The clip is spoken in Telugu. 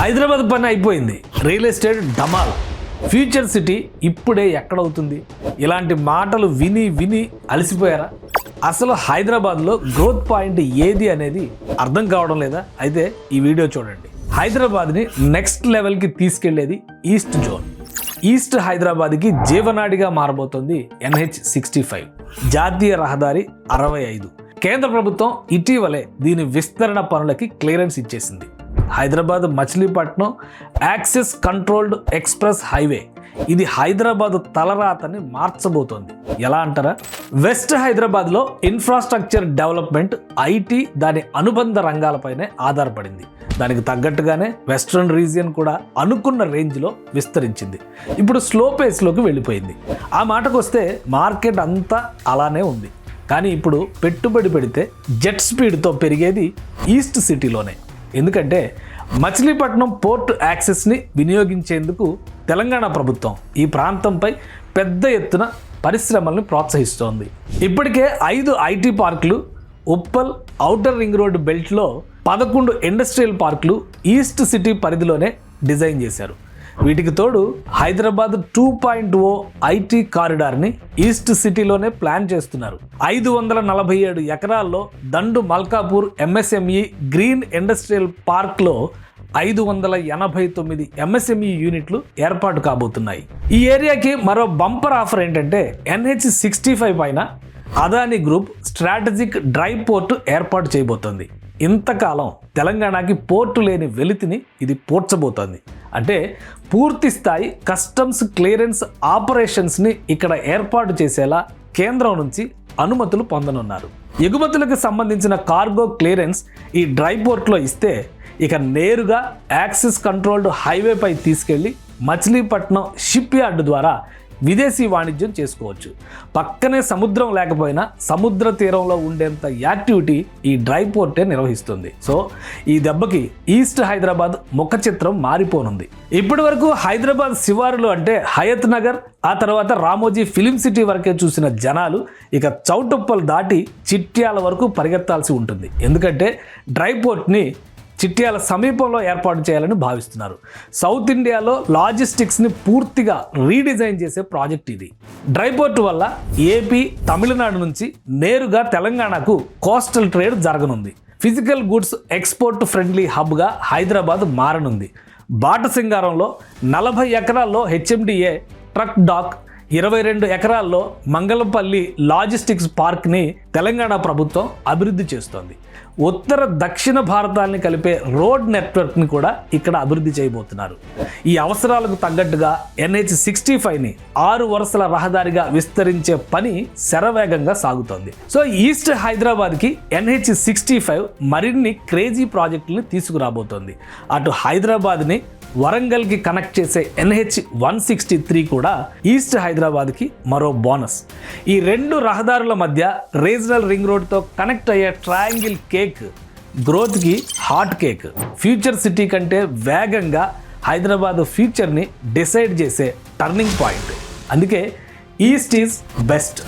హైదరాబాద్ పని అయిపోయింది. రియల్ ఎస్టేట్ డమాల్. ఫ్యూచర్ సిటీ ఇప్పుడే ఎక్కడవుతుంది? ఇలాంటి మాటలు విని విని అలసిపోయారా? అసలు హైదరాబాద్లో గ్రోత్ పాయింట్ ఏది అనేది అర్థం కావడం లేదా? అయితే ఈ వీడియో చూడండి. హైదరాబాద్ని నెక్స్ట్ లెవెల్కి తీసుకెళ్లేది ఈస్ట్ జోన్. ఈస్ట్ హైదరాబాద్కి జీవనాడిగా మారబోతోంది NH65 జాతీయ రహదారి 65. కేంద్ర ప్రభుత్వం ఇటీవలే దీని విస్తరణ పనులకి క్లియరెన్స్ ఇచ్చేసింది. Hyderabad Machilipatnam access controlled express highway. ఇది హైదరాబాద్ తలరాతని మార్చబోతోంది. ఎలా అంటారా? వెస్ట్ హైదరాబాద్లో ఇన్ఫ్రాస్ట్రక్చర్ డెవలప్మెంట్, ఐటీ, దాని అనుబంధ రంగాలపైనే ఆధారపడింది. దానికి తగ్గట్టుగానే వెస్ట్రన్ రీజియన్ కూడా అనుకున్న రేంజ్లో విస్తరించింది. ఇప్పుడు స్లో పేస్లోకి వెళ్ళిపోయింది. ఆ మాటకు వస్తే మార్కెట్ అంతా అలానే ఉంది. కానీ ఇప్పుడు పెట్టుబడి పెడితే జెట్ స్పీడ్తో పెరిగేది ఈస్ట్ సిటీలోనే. ఎందుకంటే మచిలీపట్నం పోర్ట్ యాక్సెస్ని వినియోగించేందుకు తెలంగాణ ప్రభుత్వం ఈ ప్రాంతంపై పెద్ద ఎత్తున పరిశ్రమల్ని ప్రోత్సహిస్తోంది. ఇప్పటికే 5 ఐటీ పార్కులు, ఉప్పల్ ఔటర్ రింగ్ రోడ్ బెల్ట్లో 11 ఇండస్ట్రియల్ పార్కులు ఈస్ట్ సిటీ పరిధిలోనే డిజైన్ చేశారు. వీటికి తోడు హైదరాబాద్ 2.0 ఐటీ కారిడార్ని ఈస్ట్ సిటీలోనే ప్లాన్ చేస్తున్నారు. 547 ఎకరాల్లో దండు మల్కాపూర్ MSME గ్రీన్ ఇండస్ట్రియల్ పార్క్లో 589 MSME యూనిట్లు ఏర్పాటు కాబోతున్నాయి. ఈ ఏరియాకి మరో బంపర్ ఆఫర్ ఏంటంటే NH65 పైన Adani group strategic dry port ఏర్పాటు చేయబోతోంది. ఇంతకాలం తెలంగాణకి పోర్టు లేని వెలితిని ఇది పోర్చబోతోంది. అంటే పూర్తి స్థాయి కస్టమ్స్ క్లియరెన్స్ ఆపరేషన్స్ని ఇక్కడ ఏర్పాటు చేసేలా కేంద్రం నుంచి అనుమతులు పొందనున్నారు. ఎగుమతులకు సంబంధించిన కార్గో క్లియరెన్స్ ఈ డ్రై పోర్ట్లో ఇస్తే ఇక నేరుగా యాక్సెస్ కంట్రోల్డ్ హైవేపై తీసుకెళ్లి మచిలీపట్నం షిప్ యార్డ్ ద్వారా విదేశీ వాణిజ్యం చేసుకోవచ్చు. పక్కనే సముద్రం లేకపోయినా సముద్ర తీరంలో ఉండేంత యాక్టివిటీ ఈ డ్రై పోర్టే నిర్వహిస్తుంది. సో ఈ దెబ్బకి ఈస్ట్ హైదరాబాద్ ముఖ చిత్రం మారిపోనుంది. ఇప్పటి వరకు హైదరాబాద్ శివారులు అంటే హయత్ నగర్, ఆ తర్వాత రామోజీ ఫిలిం సిటీ వరకే చూసిన జనాలు ఇక చౌటుప్పల్ దాటి చిట్యాల వరకు పరిగెత్తాల్సి ఉంటుంది. ఎందుకంటే డ్రై పోర్ట్ని చిట్యాల సమీపంలో ఏర్పాటు చేయాలని భావిస్తున్నారు. సౌత్ ఇండియాలో లాజిస్టిక్స్ని పూర్తిగా రీడిజైన్ చేసే ప్రాజెక్ట్ ఇది. డ్రై పోర్ట్ వల్ల ఏపీ, తమిళనాడు నుంచి నేరుగా తెలంగాణకు కోస్టల్ ట్రేడ్ జరగనుంది. ఫిజికల్ గుడ్స్ ఎక్స్పోర్ట్ ఫ్రెండ్లీ హబ్గా హైదరాబాద్ మారనుంది. బాటసింగారంలో 40 ఎకరాల్లో HMDA ట్రక్ డాక్, 22 ఎకరాల్లో మంగళపల్లి లాజిస్టిక్స్ పార్క్ని తెలంగాణ ప్రభుత్వం అభివృద్ధి చేస్తోంది. ఉత్తర దక్షిణ భారతాన్ని కలిపే రోడ్ నెట్వర్క్ని కూడా ఇక్కడ అభివృద్ధి చేయబోతున్నారు. ఈ అవసరాలకు తగ్గట్టుగా NH65ని 6 వరుసల రహదారిగా విస్తరించే పని శరవేగంగా సాగుతోంది. సో ఈస్ట్ హైదరాబాద్కి NH65 మరిన్ని క్రేజీ ప్రాజెక్టులను తీసుకురాబోతోంది. అటు హైదరాబాద్ని వరంగల్కి కనెక్ట్ చేసే NH163 కూడా ఈస్ట్ హైదరాబాద్కి మరో బోనస్. ఈ 2 రహదారుల మధ్య రీజనల్ రింగ్ రోడ్తో కనెక్ట్ అయ్యే ట్రయాంగిల్ కేక్ గ్రోత్కి హాట్ కేక్. ఫ్యూచర్ సిటీ కంటే వేగంగా హైదరాబాద్ ఫ్యూచర్ని డిసైడ్ చేసే టర్నింగ్ పాయింట్. అందుకే ఈస్ట్ ఈజ్ బెస్ట్.